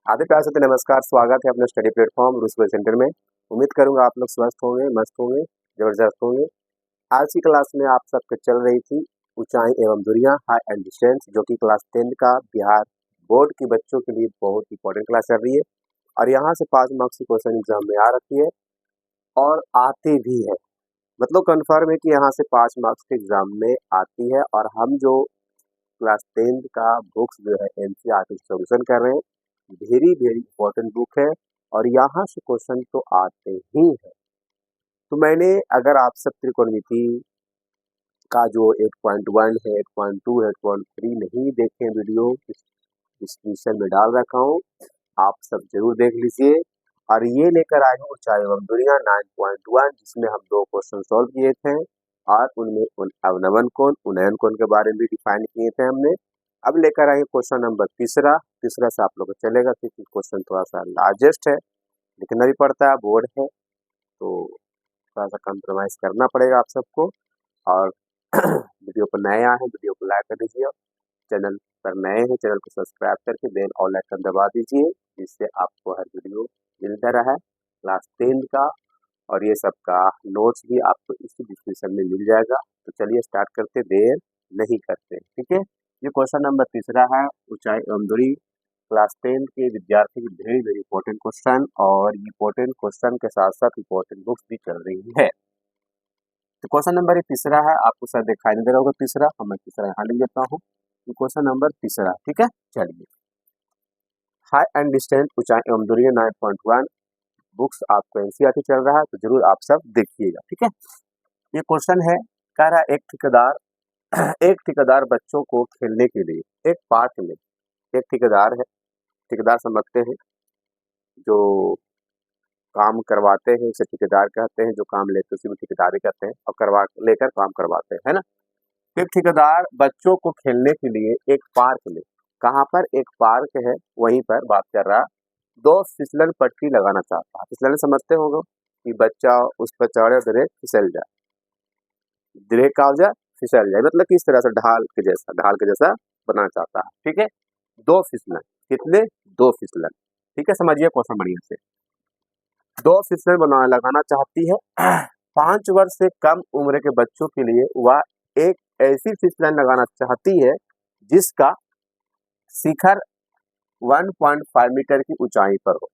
आधे प्यार से नमस्कार, स्वागत है अपने स्टडी प्लेटफॉर्म रूस सेंटर में। उम्मीद करूंगा आप लोग स्वस्थ होंगे, मस्त होंगे, जबरदस्त होंगे। आज की क्लास में आप सबके चल रही थी ऊंचाई एवं दूरियां, हाई एंड डिस्टेंस, जो कि क्लास 10 का बिहार बोर्ड के बच्चों के लिए बहुत इंपॉर्टेंट क्लास चल रही है। और यहाँ से 5 मार्क्स की क्वेश्चन एग्जाम में आ रखी है और आते भी है, मतलब कन्फर्म है कि यहाँ से 5 मार्क्स के एग्जाम में आती है। और हम जो क्लास 10 का बुक्स जो है एनसीईआरटी सॉल्यूशन कर रहे हैं, वेरी वेरी इंपॉर्टेंट बुक है और यहाँ से क्वेश्चन तो आते ही है। तो मैंने अगर आप सब त्रिकोणमिति का जो 8.1 है, 8.2 है, 8.3 नहीं देखे वीडियो, डिस्क्रिप्शन में डाल रखा हूँ, आप सब जरूर देख लीजिए। और ये लेकर आए हूँ ऊंचाई एवं दूरियां 9.1, जिसमें हम 2 क्वेश्चन सॉल्व किए थे और उनमें अवनवन कोण, उन्नयन कोण के बारे में भी डिफाइन किए थे हमने। अब लेकर आए क्वेश्चन नंबर तीसरा से आप लोग को चलेगा क्योंकि क्वेश्चन थोड़ा सा लार्जेस्ट है, लिखना भी पड़ता है, बोर्ड है, तो थोड़ा सा कंप्रोमाइज करना पड़ेगा आप सबको। और वीडियो पर नए आए हैं, वीडियो को लाइक कर दीजिए, चैनल पर नए हैं चैनल को सब्सक्राइब करके बेल और आइकन दबा दीजिए, जिससे आपको हर वीडियो मिलता रहा है क्लास 10 का। और ये सब का नोट्स भी आपको इसी डिस्क्रिप्शन में मिल जाएगा। तो चलिए स्टार्ट करते, देर नहीं करते, ठीक है। ये क्वेश्चन नंबर तीसरा है, ऊंचाई एवं दूरी, क्लास 10 के विद्यार्थी की वेरी वेरी इंपॉर्टेंट क्वेश्चन। और इंपॉर्टेंट क्वेश्चन के साथ साथ इंपॉर्टेंट बुक्स भी चल रही है। तो क्वेश्चन नंबर ये तीसरा है, आपको शायद दिखाई नहीं दे रहा होगा तीसरा, मैं तीसरा यहाँ लिख देता हूँ। क्वेश्चन नंबर तीसरा, ठीक है। चलिए, हाई एंड डिस्टेंस, ऊंचाई एवं दूरी 9.1 बुक्स आपको एनसीईआरटी चल रहा है, तो जरूर आप सब देखिएगा, ठीक है। ये क्वेश्चन है, कह रहा है एक ठेकेदार बच्चों को खेलने के लिए एक पार्क में, एक ठेकेदार है, ठेकेदार समझते हैं जो काम करवाते हैं उसे ठेकेदार कहते हैं, जो काम लेते हैं उसी में ठेकेदारी करते हैं और करवा लेकर काम करवाते हैं, है ना। एक ठेकेदार बच्चों को खेलने के लिए एक पार्क में, कहाँ पर, एक पार्क है वहीं पर बात कर रहा, 2 फिसलन पट्टी लगाना चाहता है। फिसलन समझते होंगे कि बच्चा उस पर चढ़े और डायरेक्ट फिसल जाए, डायरेक्ट का हो जाए फिसल जाए, मतलब कि इस तरह से ढाल के जैसा बनाना चाहता है, ठीक है। 2 फिसलन, कितने, 2 फिसलन, ठीक है। समझिए क्वेश्चन बढ़िया से, 2 फिसलन लगाना चाहती है। 5 वर्ष से कम उम्र के बच्चों के लिए वह एक ऐसी फिसलन लगाना चाहती है जिसका शिखर 1.5 मीटर की ऊंचाई पर हो,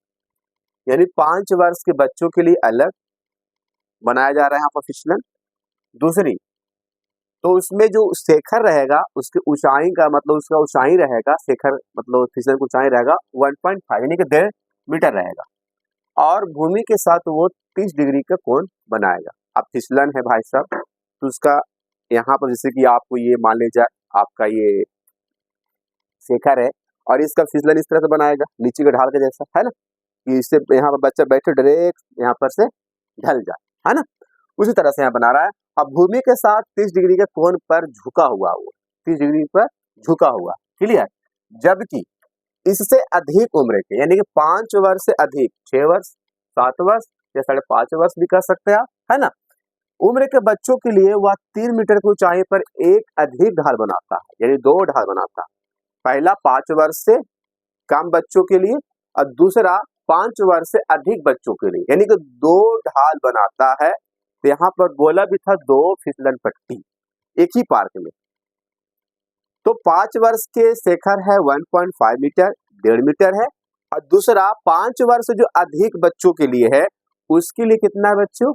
यानी 5 वर्ष के बच्चों के लिए अलग बनाया जा रहा है यहाँ पर फिसलन। दूसरी, तो उसमें जो शेखर रहेगा उसकी ऊंचाई का मतलब उसका ऊंचाई रहेगा, शेखर मतलब फिसलन की ऊंचाई रहेगा 1.5 यानी कि 1.5 मीटर रहेगा, और भूमि के साथ वो 30 डिग्री का कोण बनाएगा। अब फिसलन है भाई साहब, तो उसका यहाँ पर जैसे कि आपको ये मान लीजिए आपका ये शेखर है और इसका फिसलन इस तरह से बनाएगा नीचे के ढाल के जैसा, है ना, कि इससे यहाँ पर बच्चा बैठे डायरेक्ट यहाँ पर से ढल जाए, है ना, उसी तरह से यहाँ बना रहा है। अब भूमि के साथ 30 डिग्री के कोण पर झुका हुआ, वो 30 डिग्री पर झुका हुआ, क्लियर। जबकि इससे अधिक उम्र के, यानी कि 5 वर्ष से अधिक, 6 वर्ष, 7 वर्ष या 5.5 वर्ष भी कर सकते हैं आप, है ना, उम्र के बच्चों के लिए वह 3 मीटर की ऊंचाई पर एक अधिक ढाल बनाता है, यानी 2 ढाल बनाता है। पहला 5 वर्ष से कम बच्चों के लिए और दूसरा 5 वर्ष से अधिक बच्चों के लिए, यानी कि 2 ढाल बनाता है। तो यहाँ पर बोला भी था 2 फिसलन पट्टी एक ही पार्क में। तो 5 वर्ष के शेखर है 1.5 मीटर, 1.5 मीटर है, और दूसरा 5 वर्ष जो अधिक बच्चों के लिए है उसके लिए कितना है बच्चों,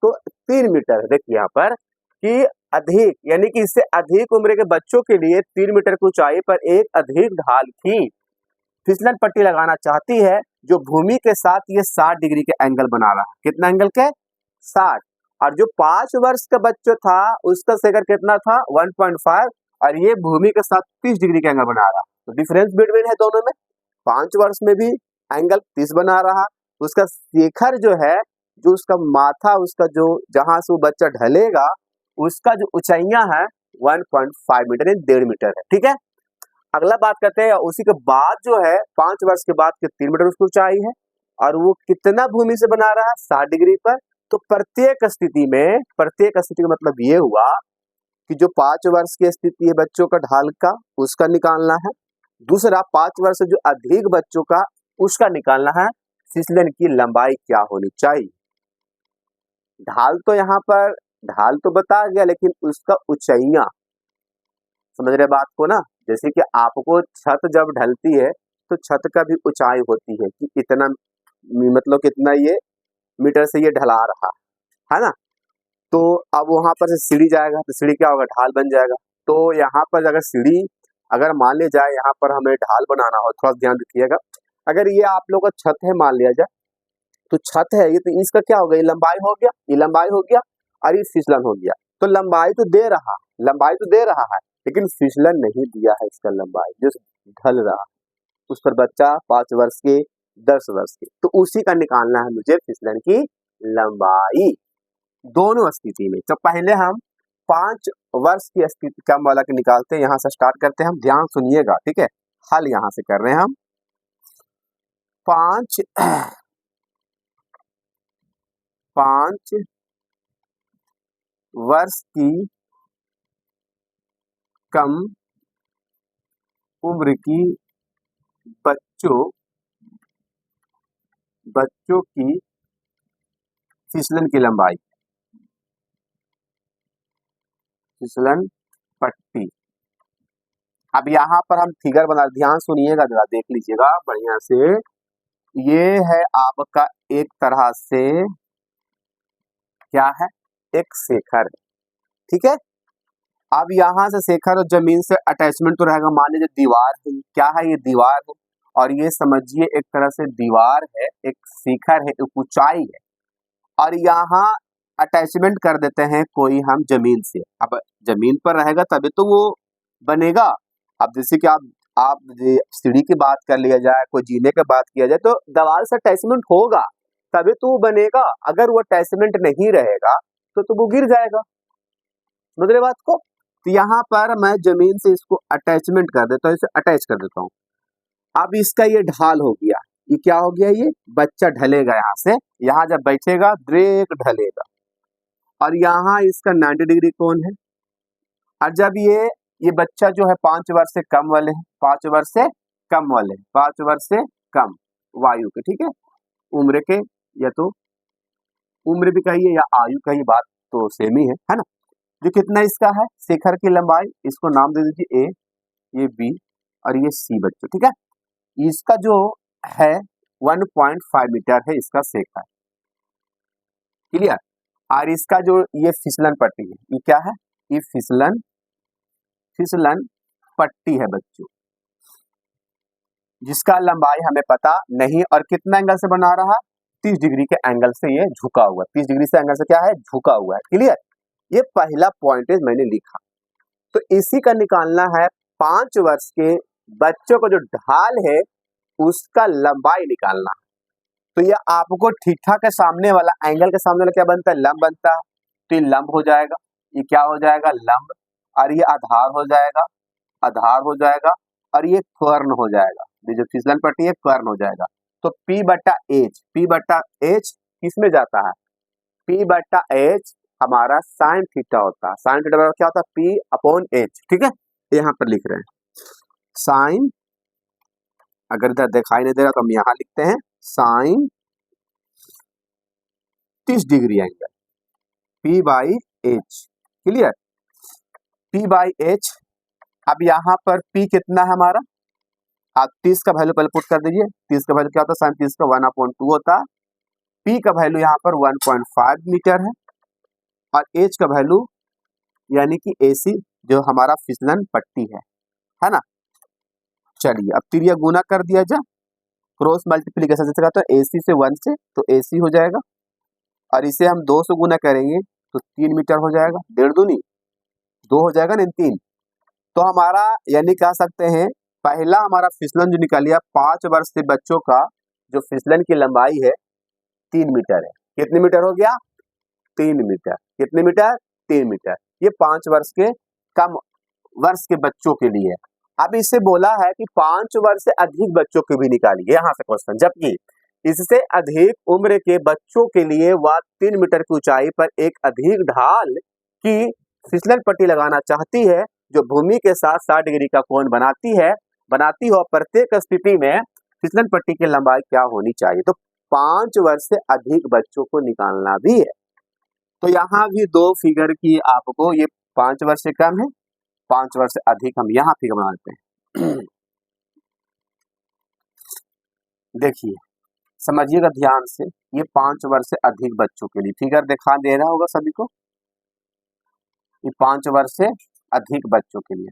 तो 3 मीटर है। देखिए यहाँ पर कि अधिक, यानी कि इससे अधिक उम्र के बच्चों के लिए 3 मीटर की ऊंचाई पर एक अधिक ढाल की फिसलन पट्टी लगाना चाहती है, जो भूमि के साथ ये 60 डिग्री के एंगल बना रहा है। कितना एंगल के, 60। और जो 5 वर्ष का बच्चा था उसका शेखर कितना था, 1.5, और ये भूमि के साथ 30 डिग्री का एंगल बना रहा। तो डिफरेंस बिटवीन है दोनों में, 5 वर्ष में भी एंगल 30 बना रहा, उसका शेखर जो है, जो उसका माथा, उसका जो जहां से वो बच्चा ढलेगा उसका जो ऊंचाइयां है 1.5 मीटर, 1.5 मीटर है, ठीक है। अगला बात करते हैं, उसी के बाद जो है 5 वर्ष के बाद के 3 मीटर उसकी ऊंचाई है, और वो कितना भूमि से बना रहा है, 60 डिग्री पर। तो प्रत्येक स्थिति का मतलब ये हुआ कि जो 5 वर्ष की स्थिति है बच्चों का ढाल का, उसका निकालना है, दूसरा 5 वर्ष से जो अधिक बच्चों का, उसका निकालना है फिसलन की लंबाई क्या होनी चाहिए। ढाल तो बता गया, लेकिन उसका ऊंचाइयां, समझ रहे बात को ना। जैसे कि आपको छत जब ढलती है तो छत का भी ऊंचाई होती है कि इतना, मतलब कितना ये मीटर से ये ढला रहा है ना। तो अब वहां पर से सीढ़ी जाएगा तो सीढ़ी क्या होगा, ढाल बन जाएगा। तो यहाँ पर अगर सीढ़ी, अगर मान लिया जाए यहाँ पर हमें ढाल बनाना हो, थोड़ा ध्यान रखिएगा। अगर ये आप लोग का छत है मान लिया जाए, तो छत है ये, तो इसका क्या होगा, ये लंबाई हो गया, ये लंबाई हो गया और ये फिसलन हो गया। तो लंबाई तो दे रहा, लंबाई तो दे रहा है, लेकिन फिसलन नहीं दिया है इसका लंबाई जो ढल रहा है। उस पर बच्चा 5 वर्ष के, 10 वर्ष के, तो उसी का निकालना है मुझे फिसलन की लंबाई दोनों स्थिति में। तो पहले हम 5 वर्ष की स्थिति कम वाला के निकालते हैं, यहाँ से स्टार्ट करते हैं हम, ध्यान सुनिएगा, ठीक है। हल यहाँ से कर रहे हैं हम। 5 वर्ष की कम उम्र की बच्चों की फिसलन की लंबाई, फिसलन पट्टी। अब यहाँ पर हम फिगर बना, ध्यान सुनिएगा जरा, देख लीजिएगा बढ़िया से। ये है आपका एक तरह से क्या है, एक शेखर है, ठीक है। अब यहाँ से शेखर और जमीन से अटैचमेंट तो रहेगा, मान लीजिए दीवार है, क्या है ये दीवार है, और ये समझिए एक तरह से दीवार है, एक शिखर है, एक ऊंचाई है, और यहाँ अटैचमेंट कर देते हैं कोई हम जमीन से। अब जमीन पर रहेगा तभी तो वो बनेगा। अब जैसे कि आप सीढ़ी की बात कर लिया जाए, कोई जीने की बात किया जाए, तो दीवार से अटैचमेंट होगा तभी तो वो बनेगा। अगर वो अटैचमेंट नहीं रहेगा तो वो गिर जाएगा, समझ रहे बात को। तो यहाँ पर मैं जमीन से इसको अटैचमेंट कर देता हूँ, इसे अटैच कर देता हूँ। अब इसका ये ढाल हो गया, ये क्या हो गया, ये बच्चा ढलेगा यहाँ से, यहाँ जब बैठेगा ब्रेक ढलेगा, और यहाँ इसका 90 डिग्री कोण है। और जब ये बच्चा जो है 5 वर्ष से कम वाले हैं, 5 वर्ष से कम वाले, 5 वर्ष से कम वायु के, ठीक है, उम्र के, या तो उम्र भी कहिए या आयु कहिए, बात तो सेम ही है ना। जो कितना इसका है शेखर की लंबाई, इसको नाम दे दीजिए ए, ये बी और ये सी बच्चों, ठीक है। इसका जो है 1.5 मीटर है इसका शेखर, क्लियर। और इसका जो ये फिसलन पट्टी है, ये क्या है, ये फिसलन पट्टी है बच्चों, जिसका लंबाई हमें पता नहीं, और कितना एंगल से बना रहा, 30 डिग्री के एंगल से ये झुका हुआ, 30 डिग्री से एंगल से क्या है, झुका हुआ है, क्लियर। ये पहला पॉइंट मैंने लिखा। तो इसी का निकालना है 5 वर्ष के बच्चों का जो ढाल है उसका लंबाई निकालना है। तो ये आपको ठीक ठाक है, सामने वाला एंगल के सामने वाला क्या बनता है, लंब बनता है। तो ये लंब हो जाएगा, ये क्या हो जाएगा, लंब, और ये आधार हो जाएगा, और ये कर्ण हो जाएगा, ये जो फिसलन पट्टी है कर्ण हो जाएगा। तो P/H किस में जाता है, P/H हमारा साइन थीटा होता है। साइन थीटा बराबर क्या होता है, P/H, ठीक है। यहाँ पर लिख रहे हैं साइन, अगर इधर दिखाई नहीं दे रहा तो हम यहाँ लिखते हैं sign 30 degree angle, P/H, clear. P/H, अब यहाँ पर P कितना है हमारा, आप 30 का वैल्यू पहले पुट कर दीजिए। 30 का वैल्यू क्या होता है, साइन 30 का 1/2 होता है। P का वैल्यू यहाँ पर 1.5 मीटर है, और H का वैल्यू यानी कि AC जो हमारा फिसलन पट्टी है ना। चलिए अब तिरिया गुना कर दिया जाए, क्रॉस मल्टीप्लीकेशन जैसे कहते हैं, AC से 1 से तो AC हो जाएगा, और इसे हम 2 से गुना करेंगे तो 3 मीटर हो जाएगा, 1.5 दूनी 2 हो जाएगा ना, 3। तो हमारा यानी कह सकते हैं पहला हमारा फिसलन जो निकाल लिया, 5 वर्ष से बच्चों का जो फिसलन की लंबाई है 3 मीटर है। कितने मीटर हो गया, 3 मीटर। कितने मीटर, 3 मीटर। ये 5 वर्ष के कम वर्ष के बच्चों के लिए। अब इससे बोला है कि 5 वर्ष से अधिक बच्चों के भी निकालिए, यहाँ से क्वेश्चन, जबकि इससे अधिक उम्र के बच्चों के लिए वह 3 मीटर की ऊंचाई पर एक अधिक ढाल की फिसलन पट्टी लगाना चाहती है, जो भूमि के साथ 60 डिग्री का कोण बनाती है बनाती हो, प्रत्येक स्थिति में फिसलन पट्टी की लंबाई क्या होनी चाहिए। तो 5 वर्ष से अधिक बच्चों को निकालना भी है। तो यहाँ भी दो फिगर की आपको, ये 5 वर्ष से कम है, 5 वर्ष से अधिक, हम यहाँ फिगर बना देते हैं। देखिए समझिएगा ध्यान से, ये 5 वर्ष से अधिक बच्चों के लिए फिगर दिखा दे रहा होगा सभी को। ये 5 वर्ष से अधिक बच्चों के लिए,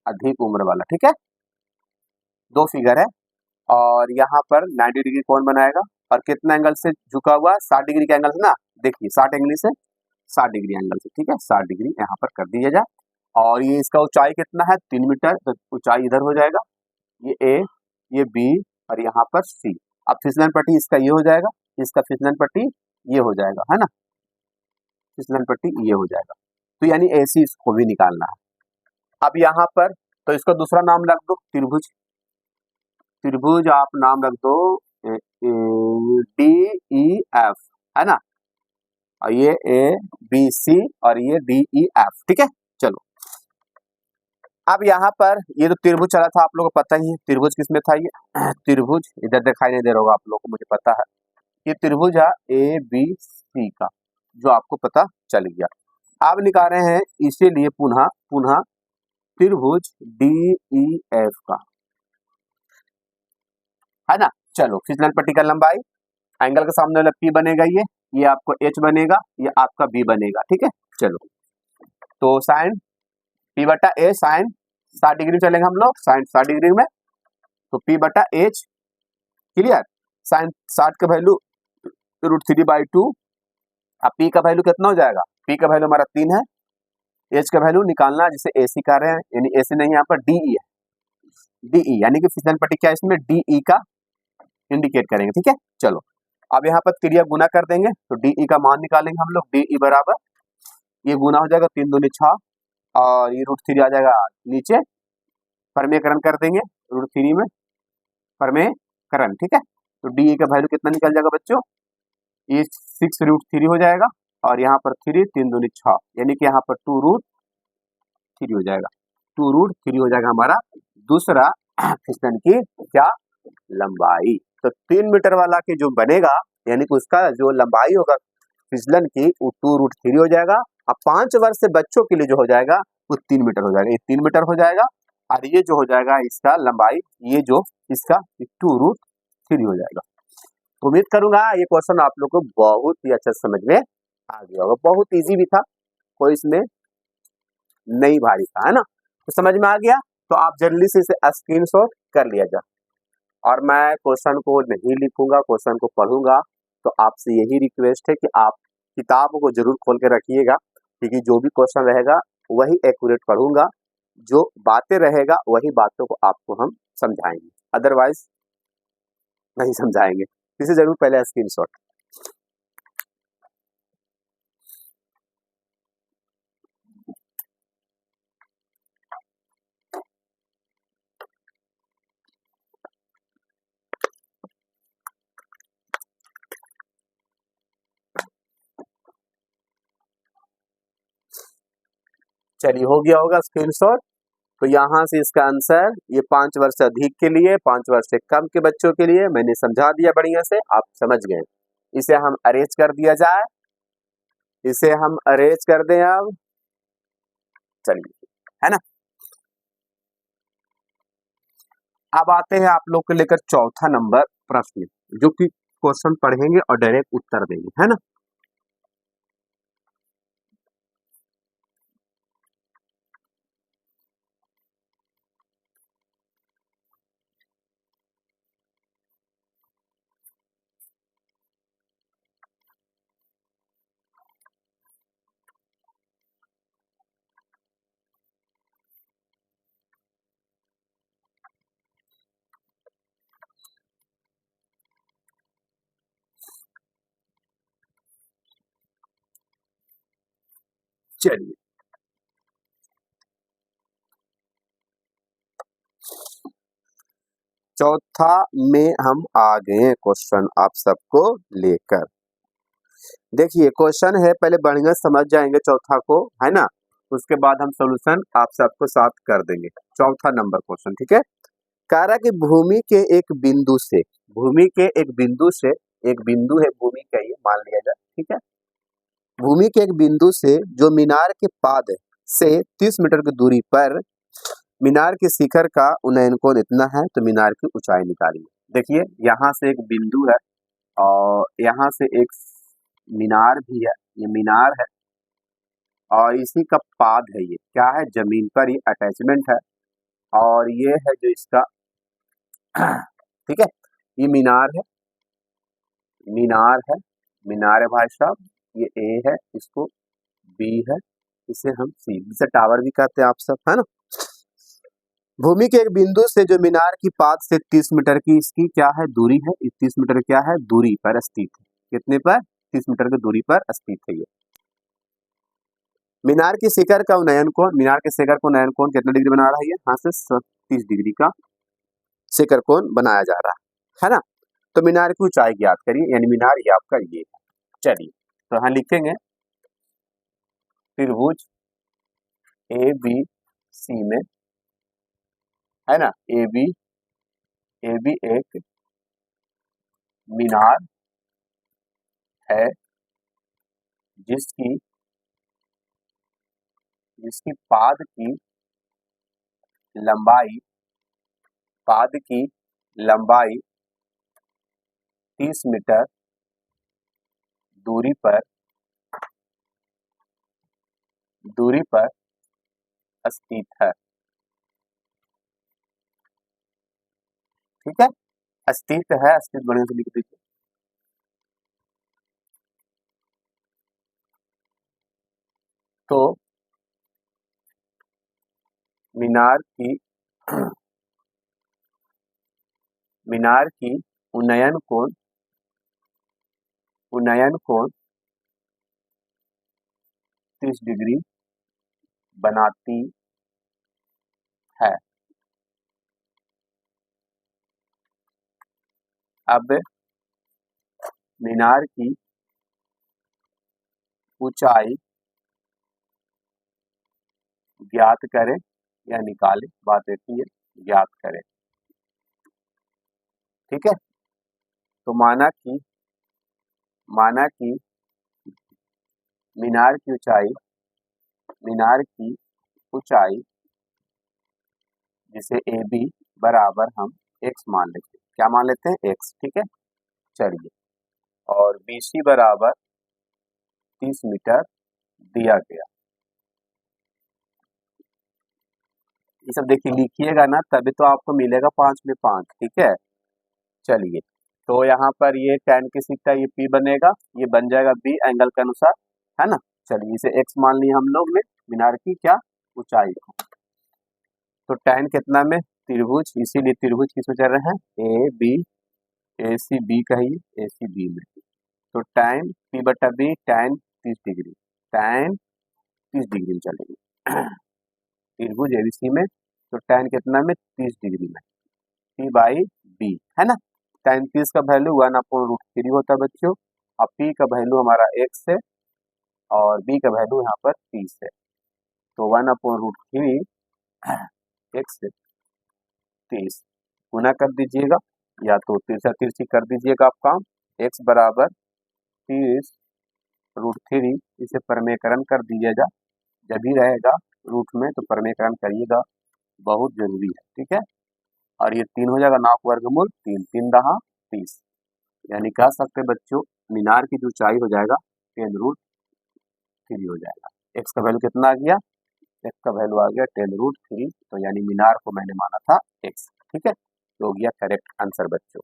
अधिक उम्र वाला, ठीक है। दो फिगर है और यहाँ पर 90 डिग्री कौन बनाएगा और कितना एंगल से झुका हुआ, 60 डिग्री का एंगल से ना, देखिए 60 एंगल से, 60 डिग्री एंगल से, ठीक है, 60 डिग्री यहाँ पर कर दिया जाए। और ये इसका ऊंचाई कितना है, 3 मीटर, तो ऊंचाई इधर हो जाएगा, ये ए, ये बी और यहाँ पर सी। अब फिसलन पट्टी इसका ये हो जाएगा, इसका फिसलन पट्टी ये हो जाएगा, है ना, फिसलन पट्टी ये हो जाएगा। तो यानी ऐसी इसको भी निकालना है। अब यहाँ पर तो इसका दूसरा नाम रख दो त्रिभुज, त्रिभुज आप नाम रख दो DEF, है ना, और ये ABC और ये DEF, ठीक है। चलो अब यहाँ पर ये तो त्रिभुज चला था, आप लोगों को पता ही है त्रिभुज किसमें था, ये त्रिभुज इधर दिखाई नहीं दे रहा होगा आप लोगों को, मुझे पता है ये त्रिभुज है ABC का, जो आपको पता चल गया। अब निकाल रहे हैं इसीलिए पुनः पुनः त्रिभुज DEF का, है ना। चलो फिसलन पट्टी का लंबाई, एंगल के सामने वाला P बनेगा, ये आपको H बनेगा, ये आपका B बनेगा, ठीक है। चलो तो साइन P बटा A साइन 60 डिग्री चलेंगे हम लोग, साइन 60 डिग्री में, तो P बटा H, क्लियर। साइन 60 का वैल्यू √3/2, अब P का वैल्यू कितना हो जाएगा, P का वैल्यू हमारा 3 है, H का वैल्यू निकालना है, जिसे AC कर रहे हैं, यानी AC नहीं यहाँ पर DE है, DE यानी कि फिसलन पट्टी क्या है इसमें, DE का इंडिकेट करेंगे, ठीक है। चलो अब यहाँ पर त्रिज्या गुना कर देंगे, तो DE का मान निकालेंगे हम लोग, DE बराबर, ये गुना हो जाएगा 3 दूनी 6 और ये √3 आ जाएगा नीचे, परमेयकरण कर देंगे √3 में, परमेयकरण, ठीक है। तो DE का वैल्यू कितना निकल जाएगा बच्चों, ये 6√3 हो जाएगा और यहाँ पर 3 3 दूनी 6, यानी कि यहाँ पर 2√3 हो जाएगा, 2√3 हो जाएगा हमारा दूसरा फिसलन की क्या लंबाई। तो 3 मीटर वाला के जो बनेगा, यानी कि उसका जो लंबाई होगा फिसलन की, वो 2√3 हो जाएगा। अब 5 वर्ष से बच्चों के लिए जो हो जाएगा वो 3 मीटर हो जाएगा, ये 3 मीटर हो जाएगा और ये जो हो जाएगा इसका लंबाई, ये जो इसका 2√3 हो जाएगा। उम्मीद करूंगा ये क्वेश्चन आप लोग को बहुत ही अच्छा समझ में आ गया होगा, बहुत इजी भी था, कोई इसमें नहीं भारी था, है ना। तो समझ में आ गया तो आप जल्दी से इसे स्क्रीनशॉट कर लिया जाए, और मैं क्वेश्चन को नहीं लिखूंगा, क्वेश्चन को पढ़ूंगा। तो आपसे यही रिक्वेस्ट है कि आप किताब को जरूर खोल के रखिएगा, क्योंकि जो भी क्वेश्चन रहेगा वही एक्यूरेट पढ़ूंगा, जो बातें रहेगा वही बातों को आपको हम समझाएंगे, अदरवाइज नहीं समझाएंगे। इसे जरूर पहले स्क्रीनशॉट। चलिए हो गया होगा स्क्रीनशॉट। तो यहाँ से इसका आंसर, ये 5 वर्ष से अधिक के लिए, 5 वर्ष से कम के बच्चों के लिए मैंने समझा दिया बढ़िया से, आप समझ गए। इसे हम अरेंज कर दिया जाए, इसे हम अरेंज कर दें अब, चलिए, है ना। अब आते हैं आप लोग को लेकर चौथा नंबर प्रश्न, जो कि क्वेश्चन पढ़ेंगे और डायरेक्ट उत्तर देंगे, है ना। चलिए चौथा में हम आ गए क्वेश्चन आप सबको लेकर। देखिए क्वेश्चन है, पहले बढ़िया समझ जाएंगे चौथा को, है ना, उसके बाद हम सॉल्यूशन आप सबको साथ कर देंगे। चौथा नंबर क्वेश्चन, ठीक है। कह रहा कि भूमि के एक बिंदु से, भूमि के एक बिंदु से, एक बिंदु है भूमि का, ये मान लिया जाए, ठीक है। भूमि के एक बिंदु से जो मीनार के पाद से 30 मीटर की दूरी पर मीनार के शिखर का उन्नयन कोण इतना है, तो मीनार की ऊंचाई निकालिए। देखिए यहाँ से एक बिंदु है और यहाँ से एक मीनार भी है, ये मीनार है और इसी का पाद है, ये क्या है, जमीन पर ये अटैचमेंट है और ये है जो इसका ठीक है, ये मीनार है, मीनार है, मीनार है भाई साहब, ये ए है, इसको बी है, इसे हम सी, जिसे टावर भी कहते हैं आप सब, है ना। भूमि के एक बिंदु से जो मीनार की पाद से 30 मीटर की इसकी क्या है, दूरी है, 30 मीटर क्या है, दूरी पर स्थित है। कितने पर, 30 मीटर की दूरी पर स्थित है ये। मीनार की शिखर का उन्नयन कोण, मीनार के शिखर को उन्नयन कोण कितना डिग्री बना रहा है, यहाँ से 30 डिग्री का शिखर कोण बनाया जा रहा है ना। तो मीनार की ऊंचाई ज्ञात करिए, यानी मीनार ये आपका ये है। चलिए तो यहाँ लिखेंगे त्रिभुज ए बी सी में, है ना, ए बी एक मीनार है जिसकी पाद की लंबाई 30 मीटर दूरी पर स्थित है, ठीक है। स्थित है, स्थित बढ़िया से लिख दीजिए। तो मीनार की उन्नयन कोण 30 डिग्री बनाती है। अब मीनार की ऊंचाई ज्ञात करें या निकालें, बात रहती है ज्ञात करें, ठीक है। तो माना कि मीनार की ऊंचाई जिसे ए बी बराबर हम x मान लेते हैं, क्या मान लेते हैं, x, ठीक है। चलिए, और बी सी बराबर 30 मीटर दिया गया। ये सब देखिए लिखिएगा ना, तभी तो आपको मिलेगा 5 में 5, ठीक है। चलिए तो यहाँ पर ये tan की सीटा ये p बनेगा, ये बन जाएगा b एंगल के अनुसार, है ना। चलिए इसे x मान लिया हम लोग ने मीनार की क्या ऊंचाई को। तो tan कितना में, त्रिभुज, इसीलिए त्रिभुज किसमें चल रहे हैं, A B, A C B कहिए, ए सी बी में। तो tan p बटा b, tan 30 degree, tan 30 degree में चलेगी त्रिभुज एबीसी में। तो tan कितना में, 30 डिग्री में, p बाई b, है ना। tan 30 का वैल्यू 1/√3 होता है बच्चों, और p का वैल्यू हमारा x है और b का वैल्यू यहाँ पर 30 है। तो 1/√3 x 30 गुना कर दीजिएगा, या तो तिरछा तिरछी कर दीजिएगा आप काम, x बराबर 30√3, इसे परमेकरण कर दीजिएगा, जब भी रहेगा रूट में तो परमेकरण करिएगा, बहुत जरूरी है, ठीक है। और ये 3 हो जाएगा, 9 का वर्गमूल 3, 3 दहा 30, यानी कह सकते बच्चों मीनार की जो ऊंचाई हो जाएगा 10√3 हो जाएगा। x का वैल्यू कितना आ गया, x का वैल्यू आ गया 10√3, तो यानी मीनार को मैंने माना था x, ठीक है। तो हो गया करेक्ट आंसर बच्चों।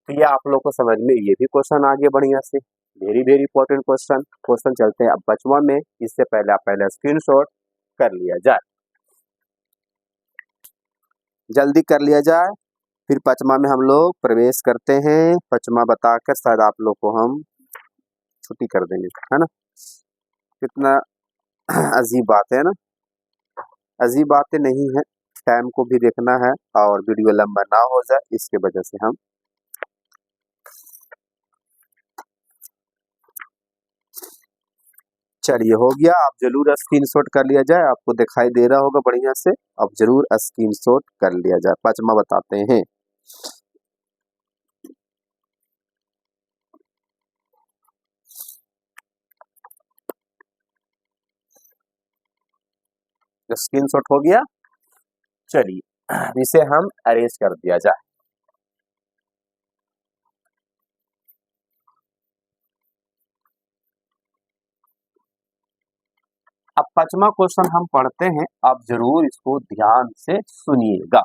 तो ये आप लोग को समझ में ये भी क्वेश्चन आ गया बढ़िया से, वेरी वेरी इंपॉर्टेंट क्वेश्चन चलते हैं अब पांचवा में। इससे पहले आप स्क्रीनशॉट कर लिया जाए, जल्दी कर लिया जाए, फिर पांचवा में हम लोग प्रवेश करते हैं। पांचवा बताकर शायद आप लोग को हम छुट्टी कर देंगे, है ना। कितना अजीब बात है ना, अजीब बातें नहीं है, टाइम को भी देखना है और वीडियो लंबा ना हो जाए, इसके वजह से हम चलिए हो गया, आप जरूर स्क्रीनशॉट कर लिया जाए, आपको दिखाई दे रहा होगा बढ़िया से, अब जरूर स्क्रीनशॉट कर लिया जाए। पांचवा बताते हैं, स्क्रीनशॉट हो गया। चलिए इसे हम अरेंज कर दिया जाए। अब पांचवा क्वेश्चन हम पढ़ते हैं, आप जरूर इसको ध्यान से सुनिएगा।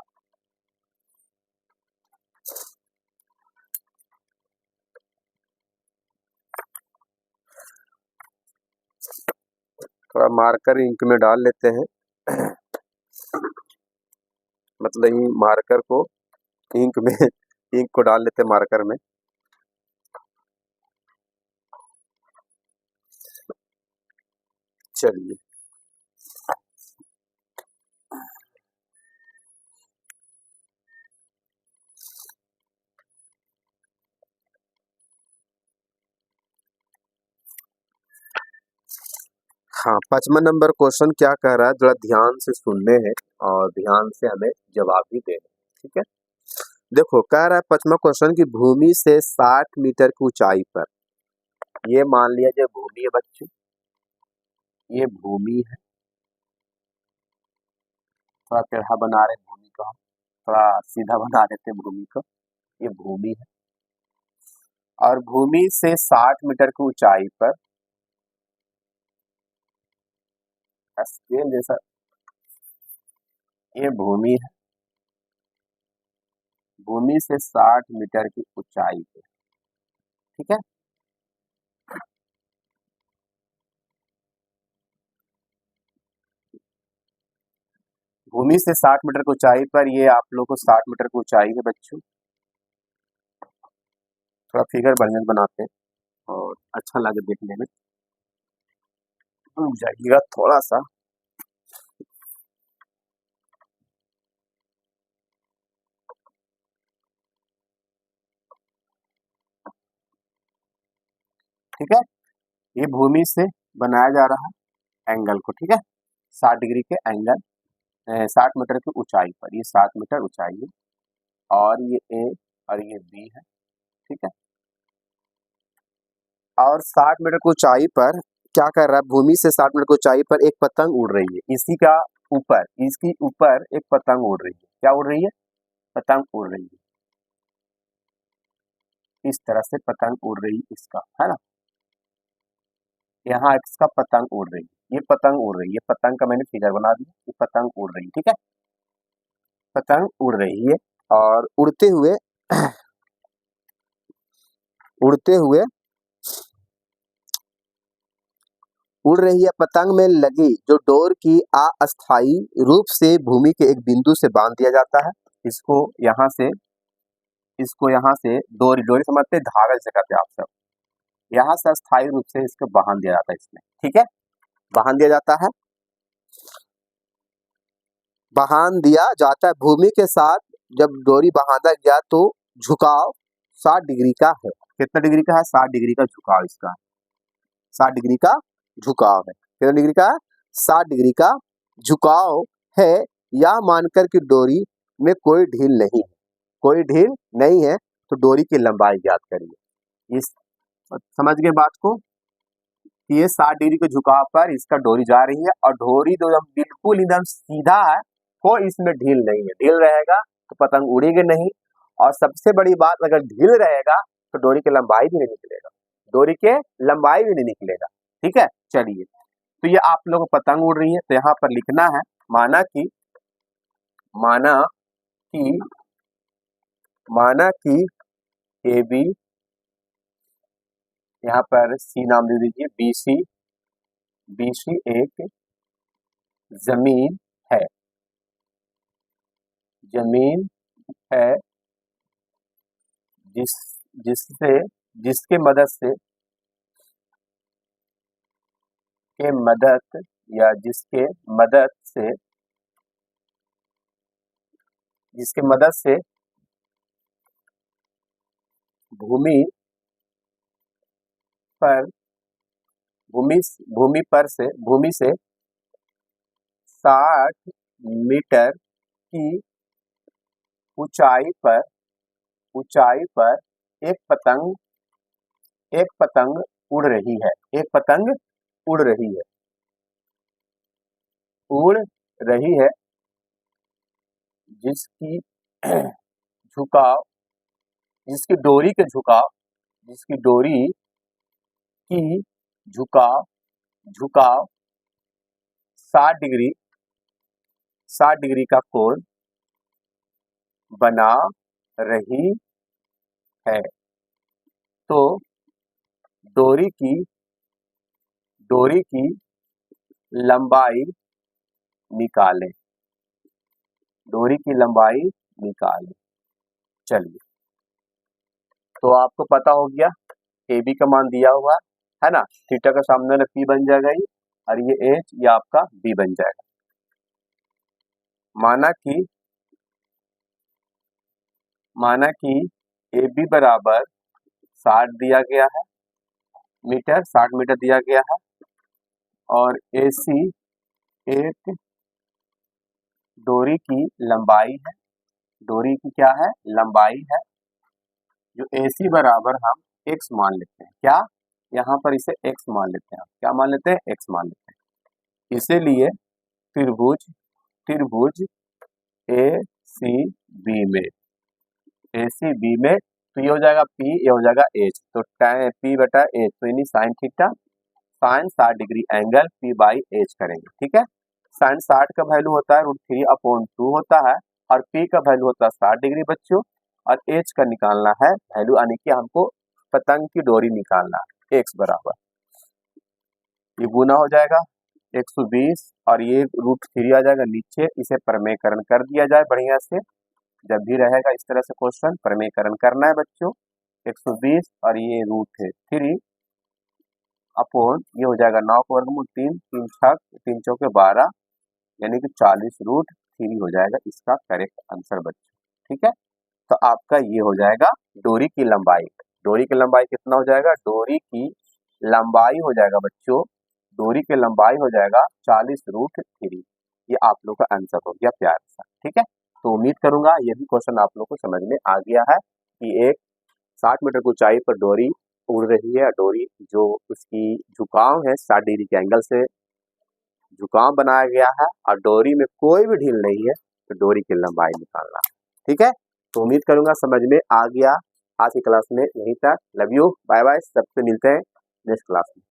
थोड़ा मार्कर इंक में डाल लेते हैं, मतलब ये मार्कर को इंक में इंक को डाल लेते हैं मार्कर में। चलिए हाँ, पांचवा नंबर क्वेश्चन क्या कह रहा है, जरा ध्यान से सुनने हैं और ध्यान से हमें जवाब भी देना है, ठीक है। देखो कह रहा है पांचवा क्वेश्चन की भूमि से 60 मीटर की ऊंचाई पर, ये मान लिया जाए भूमि है बच्चों, ये भूमि है, थोड़ा टेढ़ा बना रहे भूमि को, हम थोड़ा सीधा बना देते भूमि को, ये भूमि है और भूमि से 60 मीटर की ऊंचाई पर स्केल जैसा, ये भूमि है, भूमि से 60 मीटर की ऊंचाई पे, ठीक है। भूमि से 60 मीटर की ऊंचाई पर, ये आप लोग को 60 मीटर की ऊंचाई है बच्चों, थोड़ा फिगर बढ़िया से बनाते हैं और अच्छा लगे देखने में, रुक जाइएगा थोड़ा सा। ठीक है, ये भूमि से बनाया जा रहा है एंगल को, ठीक है, 60 डिग्री के एंगल, 60 मीटर की ऊंचाई पर, ये 60 मीटर ऊंचाई है और ये ए और ये बी है, ठीक है। और 60 मीटर की ऊंचाई पर क्या कर रहा है, भूमि से 60 मीटर की ऊंचाई पर एक पतंग उड़ रही है, इसी का ऊपर, इसकी ऊपर एक पतंग उड़ रही है, क्या उड़ रही है, पतंग उड़ रही है, इस तरह से पतंग उड़ रही है इसका, है ना, यहाँ इसका पतंग उड़ रही है, ये पतंग उड़ रही है, पतंग का मैंने फिगर बना दिया, ये पतंग उड़ रही है, ठीक है, पतंग उड़ रही है और उड़ते हुए उड़ रही है, पतंग में लगी जो डोर की अस्थायी रूप से भूमि के एक बिंदु से बांध दिया जाता है, इसको यहाँ से, इसको यहाँ से डोरी, डोरी समझते हैं, धागा जैसे कहते हैं आप सब, यहाँ से अस्थायी रूप से इसको बांध दिया जाता है इसमें, ठीक है, बांध दिया जाता है, बांध दिया जाता है भूमि के साथ। जब डोरी बांधा गया तो झुकाव 60 डिग्री का है, कितना डिग्री का है, 60 डिग्री का झुकाव इसका, 60 डिग्री का झुकाव है, कितना डिग्री का, 60 डिग्री का झुकाव है, या मानकर कि डोरी में कोई ढील नहीं है, कोई ढील नहीं है, तो डोरी की लंबाई ज्ञात करिए। इस समझ गए बात को, ये 60 डिग्री के झुकाव पर इसका डोरी जा रही है और डोरी तो जब बिल्कुल एकदम सीधा है, कोई इसमें ढील नहीं है, ढील रहेगा तो पतंग उड़ेगी नहीं, और सबसे बड़ी बात अगर ढील रहेगा तो डोरी की लंबाई भी नहीं निकलेगा, डोरी के लंबाई भी नहीं निकलेगा, ठीक है। चलिए, तो ये आप लोगों को पतंग उड़ रही है, तो यहाँ पर लिखना है, माना कि माना कि माना कि ए बी, यहाँ पर सी नाम दे दीजिए, बी सी, बी सी एक जमीन है, जमीन है, जिस जिससे जिसके मदद से, के मदद या जिसके मदद से, जिसके मदद से भूमि पर भूमि से 60 मीटर की ऊंचाई पर एक पतंग उड़ रही है। एक पतंग उड़ रही है जिसकी डोरी की झुकाव 60 डिग्री का कोण बना रही है। तो डोरी की लंबाई निकालें। चलिए, तो आपको पता हो गया AB का मान दिया हुआ है ना, थीटा का सामने वाला P बन जाएगा ये, और ये H ये आपका B बन जाएगा। माना कि AB बराबर 60 दिया गया है मीटर, 60 मीटर दिया गया है, और AC एक डोरी की लंबाई है। डोरी की क्या है? लंबाई है। जो AC बराबर हम x मान लेते हैं। क्या? यहाँ पर इसे x मान लेते हैं। क्या मान लेते हैं? x मान लेते हैं। इसीलिए त्रिभुज ACB में तो ये हो जाएगा P, ये हो जाएगा H, तो P बटा H, तो यानी sine theta, sine 60 degree angle P by H करेंगे। ठीक है, साइन 60 का वैल्यू होता है √3/2 होता है, और P का वैल्यू होता है 60 डिग्री बच्चों, और H का निकालना है वैल्यू, यानी कि हमको पतंग की डोरी निकालना है। x बराबर ये गुना हो जाएगा 120, और ये √3 आ जाएगा नीचे। इसे प्रमेयकरण कर दिया जाए बढ़िया से, जब भी रहेगा इस तरह से क्वेश्चन प्रमेयकरण करना है बच्चों। 120 और ये √3 अपॉन ये हो जाएगा 9 का वर्गमूल 3, 3 छक 3 चौके 12, यानी कि 40 √3 हो जाएगा इसका करेक्ट आंसर बच्चों। ठीक है, तो आपका ये हो जाएगा डोरी की लंबाई। डोरी की लंबाई कितना हो जाएगा? डोरी की लंबाई हो जाएगा बच्चों, डोरी की लंबाई हो जाएगा 40 √3। ये आप लोग का आंसर हो गया प्यार सा। ठीक है, तो उम्मीद करूंगा ये भी क्वेश्चन आप लोग को समझ में आ गया है कि एक 60 मीटर की ऊंचाई पर डोरी उड़ रही है। डोरी जो उसकी झुकाव है 60 डिग्री के एंगल से झुकाव बनाया गया है, और डोरी में कोई भी ढील नहीं है, तो डोरी की लंबाई निकालना है। ठीक है, तो उम्मीद करूंगा समझ में आ गया। आज की क्लास में यहीं तक। लव यू, बाय बाय, सबसे मिलते हैं नेक्स्ट क्लास में।